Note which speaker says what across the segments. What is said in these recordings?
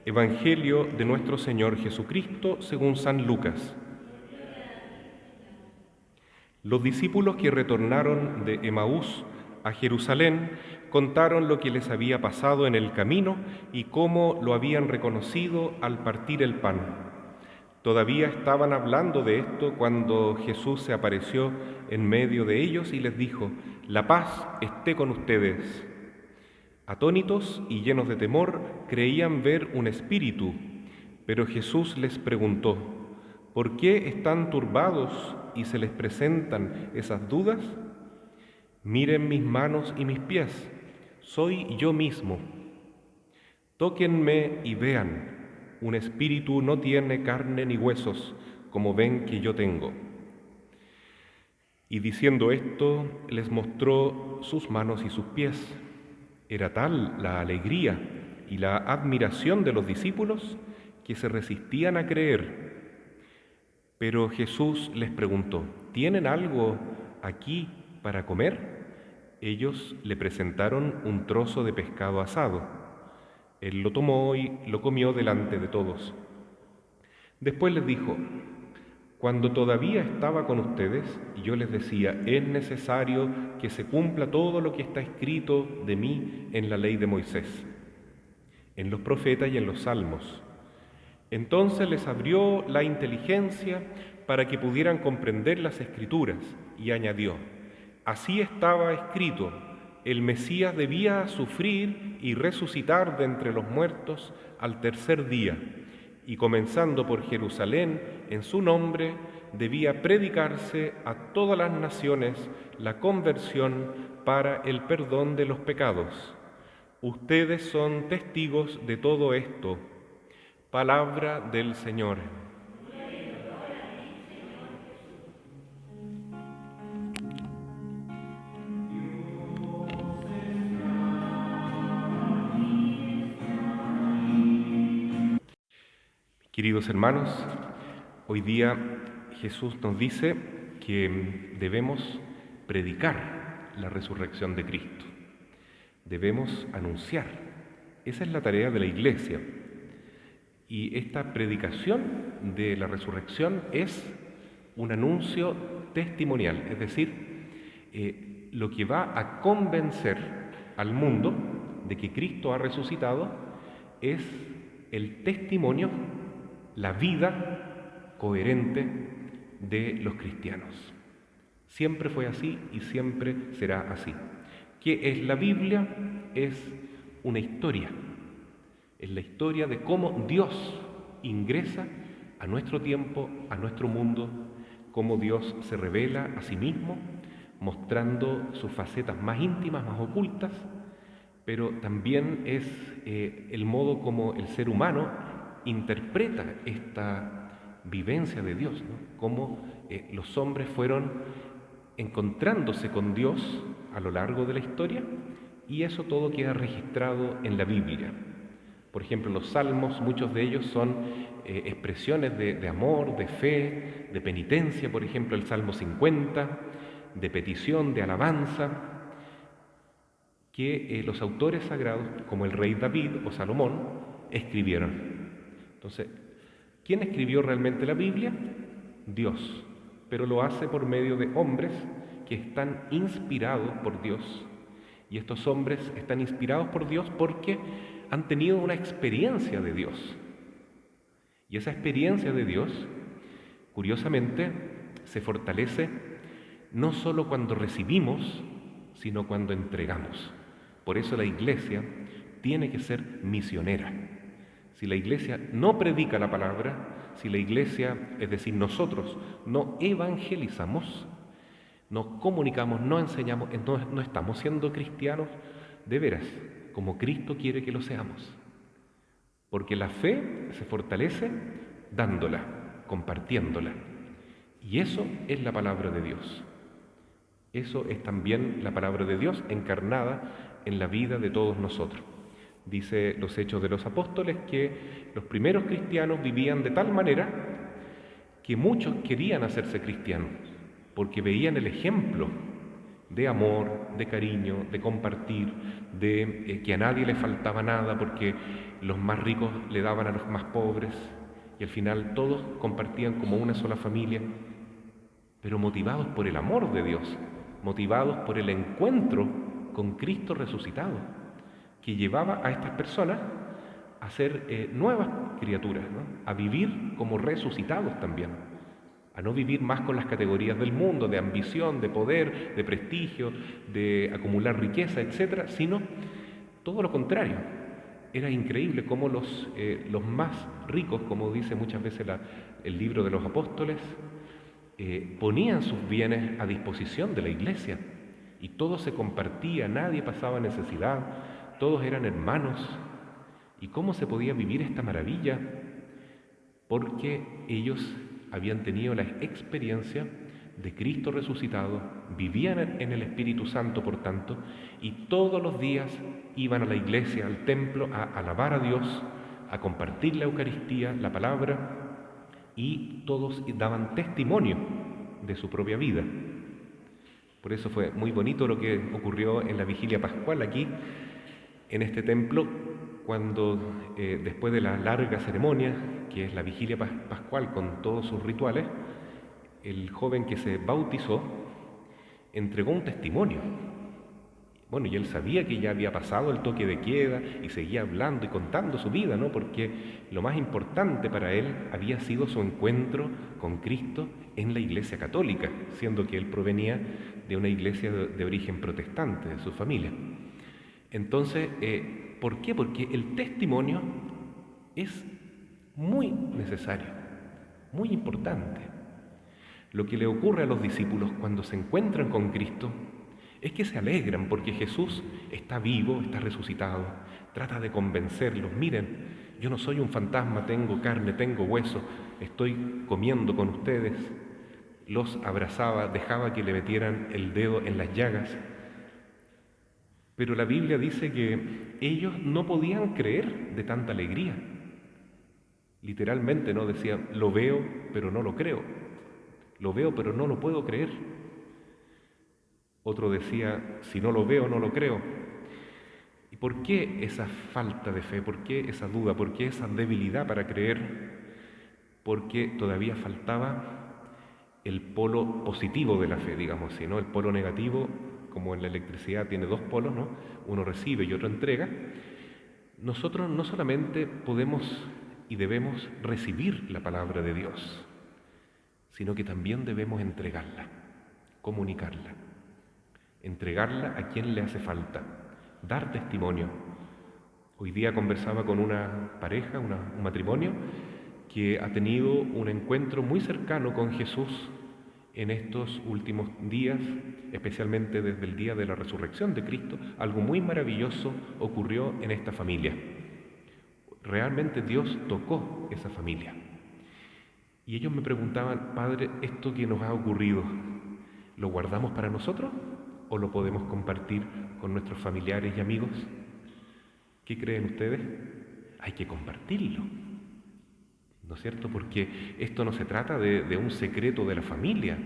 Speaker 1: Evangelio de nuestro Señor Jesucristo según San Lucas. Los discípulos que retornaron de Emaús a Jerusalén contaron lo que les había pasado en el camino y cómo lo habían reconocido al partir el pan. Todavía estaban hablando de esto cuando Jesús se apareció en medio de ellos y les dijo: «La paz esté con ustedes». Atónitos y llenos de temor, creían ver un espíritu, pero Jesús les preguntó: «¿Por qué están turbados y se les presentan esas dudas? Miren mis manos y mis pies, soy yo mismo. Tóquenme y vean, un espíritu no tiene carne ni huesos, como ven que yo tengo». Y diciendo esto, les mostró sus manos y sus pies. Era tal la alegría y la admiración de los discípulos que se resistían a creer. Pero Jesús les preguntó: ¿tienen algo aquí para comer? Ellos le presentaron un trozo de pescado asado. Él lo tomó y lo comió delante de todos. Después les dijo: «Cuando todavía estaba con ustedes, yo les decía, es necesario que se cumpla todo lo que está escrito de mí en la ley de Moisés, en los profetas y en los salmos». Entonces les abrió la inteligencia para que pudieran comprender las Escrituras y añadió: «Así estaba escrito, el Mesías debía sufrir y resucitar de entre los muertos al tercer día, y comenzando por Jerusalén, en su nombre, debía predicarse a todas las naciones la conversión para el perdón de los pecados. Ustedes son testigos de todo esto». Palabra del Señor. Queridos hermanos, hoy día Jesús nos dice que debemos predicar la resurrección de Cristo. Debemos anunciar. Esa es la tarea de la Iglesia. Y esta predicación de la resurrección es un anuncio testimonial, es decir, lo que va a convencer al mundo de que Cristo ha resucitado es el testimonio, la vida coherente de los cristianos. Siempre fue así y siempre será así. ¿Qué es la Biblia? Es una historia. Es la historia de cómo Dios ingresa a nuestro tiempo, a nuestro mundo, cómo Dios se revela a sí mismo, mostrando sus facetas más íntimas, más ocultas, pero también es el modo como el ser humano interpreta esta vivencia de Dios, ¿no? Cómo los hombres fueron encontrándose con Dios a lo largo de la historia, y eso todo queda registrado en la Biblia. Por ejemplo, los salmos, muchos de ellos son expresiones de amor, de fe, de penitencia. Por ejemplo, el Salmo 50, de petición, de alabanza, que los autores sagrados, como el rey David o Salomón, escribieron. Entonces, ¿quién escribió realmente la Biblia? Dios, pero lo hace por medio de hombres que están inspirados por Dios. Y estos hombres están inspirados por Dios porque han tenido una experiencia de Dios. Y esa experiencia de Dios, curiosamente, se fortalece no solo cuando recibimos, sino cuando entregamos. Por eso la Iglesia tiene que ser misionera. Si la Iglesia no predica la palabra, si la Iglesia, es decir, nosotros, no evangelizamos, no comunicamos, no enseñamos, no estamos siendo cristianos de veras, como Cristo quiere que lo seamos. Porque la fe se fortalece dándola, compartiéndola. Y eso es la palabra de Dios. Eso es también la palabra de Dios encarnada en la vida de todos nosotros. Dice los Hechos de los Apóstoles que los primeros cristianos vivían de tal manera que muchos querían hacerse cristianos, porque veían el ejemplo de amor, de cariño, de compartir, de que a nadie le faltaba nada, porque los más ricos le daban a los más pobres, y al final todos compartían como una sola familia, pero motivados por el amor de Dios, motivados por el encuentro con Cristo resucitado, que llevaba a estas personas a ser nuevas criaturas, ¿no? A vivir como resucitados también, a no vivir más con las categorías del mundo, de ambición, de poder, de prestigio, de acumular riqueza, etcétera, sino todo lo contrario. Era increíble cómo los más ricos, como dice muchas veces el libro de los apóstoles, ponían sus bienes a disposición de la iglesia y todo se compartía, nadie pasaba necesidad, todos eran hermanos. ¿Y cómo se podía vivir esta maravilla? Porque ellos habían tenido la experiencia de Cristo resucitado, vivían en el Espíritu Santo, por tanto, y todos los días iban a la iglesia, al templo, a alabar a Dios, a compartir la Eucaristía, la palabra, y todos daban testimonio de su propia vida. Por eso fue muy bonito lo que ocurrió en la vigilia pascual aquí, en este templo, cuando después de la larga ceremonia, que es la vigilia pascual con todos sus rituales, el joven que se bautizó entregó un testimonio. Bueno, y él sabía que ya había pasado el toque de queda y seguía hablando y contando su vida, ¿no? Porque lo más importante para él había sido su encuentro con Cristo en la Iglesia Católica, siendo que él provenía de una iglesia de origen protestante, de su familia. Entonces, ¿por qué? Porque el testimonio es muy necesario, muy importante. Lo que le ocurre a los discípulos cuando se encuentran con Cristo es que se alegran porque Jesús está vivo, está resucitado, trata de convencerlos. Miren, yo no soy un fantasma, tengo carne, tengo hueso, estoy comiendo con ustedes. Los abrazaba, dejaba que le metieran el dedo en las llagas. Pero la Biblia dice que ellos no podían creer de tanta alegría. Literalmente, ¿no? Decían, lo veo, pero no lo creo. Lo veo, pero no lo puedo creer. Otro decía, si no lo veo, no lo creo. ¿Y por qué esa falta de fe? ¿Por qué esa duda? ¿Por qué esa debilidad para creer? Porque todavía faltaba el polo positivo de la fe, digamos así, ¿no? El polo negativo, como en la electricidad tiene dos polos, ¿no? Uno recibe y otro entrega. Nosotros no solamente podemos y debemos recibir la palabra de Dios, sino que también debemos entregarla, comunicarla, entregarla a quien le hace falta, dar testimonio. Hoy día conversaba con una pareja, un matrimonio, que ha tenido un encuentro muy cercano con Jesús en estos últimos días, especialmente desde el día de la resurrección de Cristo. Algo muy maravilloso ocurrió en esta familia. Realmente Dios tocó esa familia. Y ellos me preguntaban, Padre, ¿esto que nos ha ocurrido, lo guardamos para nosotros o lo podemos compartir con nuestros familiares y amigos? ¿Qué creen ustedes? Hay que compartirlo, ¿no es cierto? Porque esto no se trata de un secreto de la familia,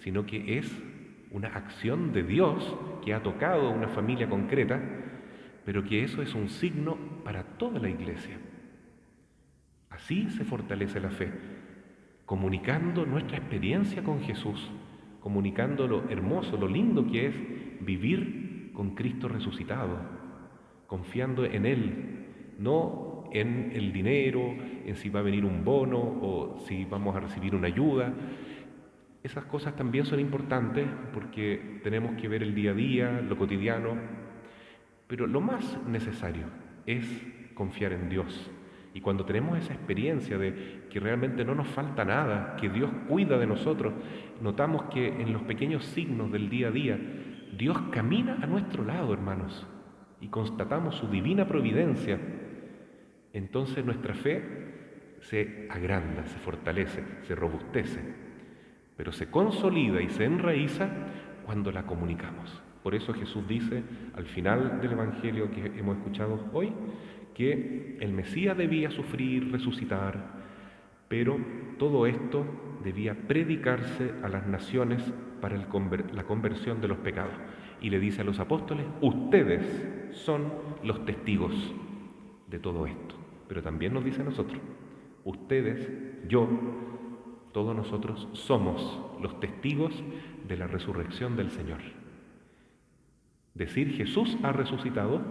Speaker 1: sino que es una acción de Dios que ha tocado a una familia concreta, pero que eso es un signo para toda la iglesia. Así se fortalece la fe, comunicando nuestra experiencia con Jesús, comunicando lo hermoso, lo lindo que es vivir con Cristo resucitado, confiando en Él, no en el dinero, en si va a venir un bono o si vamos a recibir una ayuda. Esas cosas también son importantes porque tenemos que ver el día a día, lo cotidiano, pero lo más necesario es confiar en Dios. Y cuando tenemos esa experiencia de que realmente no nos falta nada, que Dios cuida de nosotros, notamos que en los pequeños signos del día a día, Dios camina a nuestro lado, hermanos, y constatamos su divina providencia. Entonces nuestra fe se agranda, se fortalece, se robustece, pero se consolida y se enraiza cuando la comunicamos. Por eso Jesús dice al final del Evangelio que hemos escuchado hoy, que el Mesías debía sufrir, resucitar, pero todo esto debía predicarse a las naciones para la conversión de los pecados. Y le dice a los apóstoles, ustedes son los testigos de todo esto. pero también nos dice a nosotros, ustedes, yo, todos nosotros somos los testigos de la resurrección del Señor. Decir Jesús ha resucitado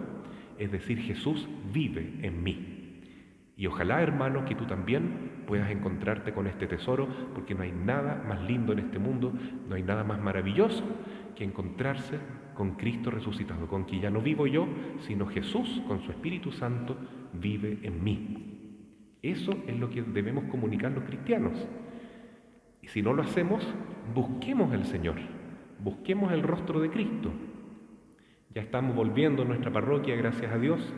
Speaker 1: es decir Jesús vive en mí. Y ojalá, hermano, que tú también puedas encontrarte con este tesoro, porque no hay nada más lindo en este mundo, no hay nada más maravilloso que encontrarse con Cristo resucitado, con que ya no vivo yo, sino Jesús con su Espíritu Santo vive en mí. Eso es lo que debemos comunicar los cristianos. Y si no lo hacemos, busquemos al Señor, busquemos el rostro de Cristo. Ya estamos volviendo en nuestra parroquia, gracias a Dios,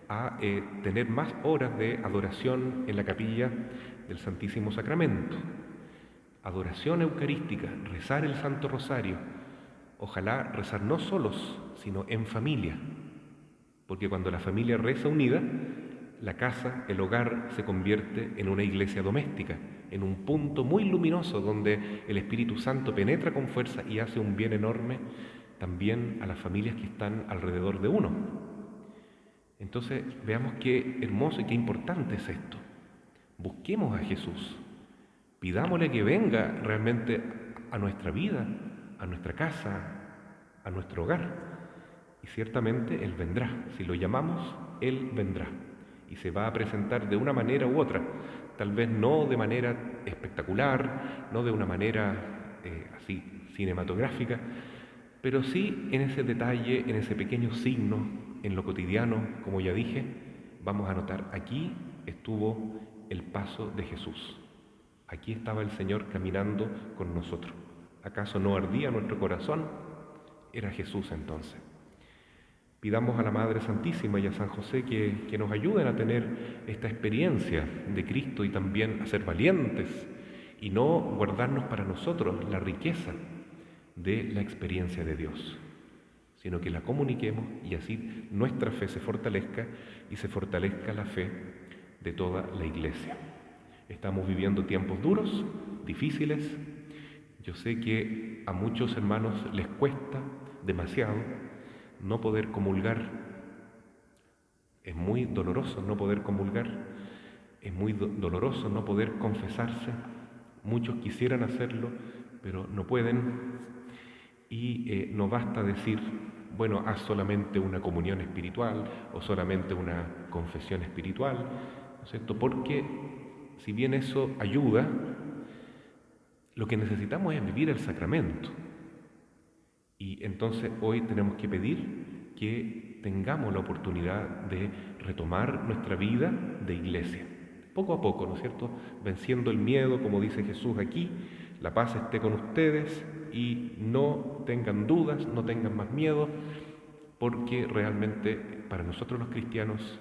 Speaker 1: a tener más horas de adoración en la capilla del Santísimo Sacramento. Adoración eucarística, rezar el Santo Rosario. Ojalá rezar no solos, sino en familia. Porque cuando la familia reza unida, la casa, el hogar, se convierte en una iglesia doméstica, en un punto muy luminoso donde el Espíritu Santo penetra con fuerza y hace un bien enorme también a las familias que están alrededor de uno. Entonces, veamos qué hermoso y qué importante es esto. Busquemos a Jesús, pidámosle que venga realmente a nuestra vida, a nuestra casa, a nuestro hogar. Y ciertamente Él vendrá. Si lo llamamos, Él vendrá. Y se va a presentar de una manera u otra. Tal vez no de manera espectacular, no de una manera así cinematográfica, pero sí en ese detalle, en ese pequeño signo, en lo cotidiano, como ya dije, vamos a notar, aquí estuvo el paso de Jesús. Aquí estaba el Señor caminando con nosotros. ¿Acaso no ardía nuestro corazón? Era Jesús entonces. Pidamos a la Madre Santísima y a San José que nos ayuden a tener esta experiencia de Cristo y también a ser valientes y no guardarnos para nosotros la riqueza de la experiencia de Dios, sino que la comuniquemos y así nuestra fe se fortalezca y se fortalezca la fe de toda la Iglesia. Estamos viviendo tiempos duros, difíciles. Yo sé que a muchos hermanos les cuesta demasiado no poder comulgar. Es muy doloroso no poder comulgar, es muy doloroso no poder confesarse. Muchos quisieran hacerlo, pero no pueden. Y no basta decir, bueno, haz solamente una comunión espiritual o solamente una confesión espiritual, ¿no es cierto? Porque si bien eso ayuda, lo que necesitamos es vivir el sacramento. Y entonces hoy tenemos que pedir que tengamos la oportunidad de retomar nuestra vida de iglesia. Poco a poco, ¿no es cierto? Venciendo el miedo, como dice Jesús aquí, la paz esté con ustedes y no tengan dudas, no tengan más miedo, porque realmente para nosotros los cristianos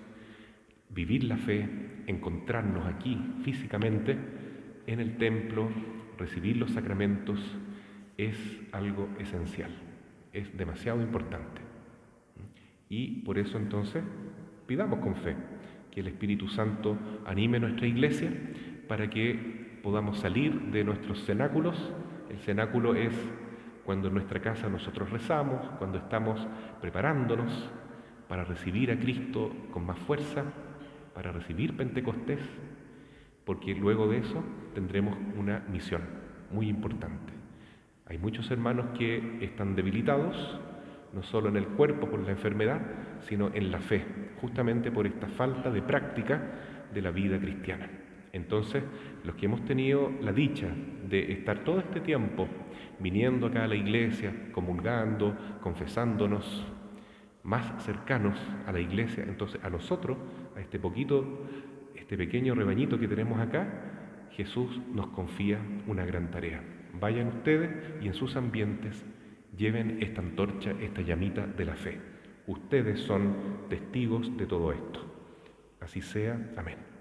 Speaker 1: vivir la fe, encontrarnos aquí físicamente en el templo, recibir los sacramentos, es algo esencial, es demasiado importante. Y por eso entonces pidamos con fe que el Espíritu Santo anime nuestra iglesia para que podamos salir de nuestros cenáculos. El cenáculo es cuando en nuestra casa nosotros rezamos, cuando estamos preparándonos para recibir a Cristo con más fuerza, para recibir Pentecostés, porque luego de eso tendremos una misión muy importante. Hay muchos hermanos que están debilitados, no solo en el cuerpo por la enfermedad, sino en la fe, justamente por esta falta de práctica de la vida cristiana. Entonces, los que hemos tenido la dicha de estar todo este tiempo viniendo acá a la iglesia, comulgando, confesándonos, más cercanos a la iglesia, entonces a nosotros, a este pequeño rebañito que tenemos acá, Jesús nos confía una gran tarea. Vayan ustedes y en sus ambientes lleven esta antorcha, esta llamita de la fe. Ustedes son testigos de todo esto. Así sea. Amén.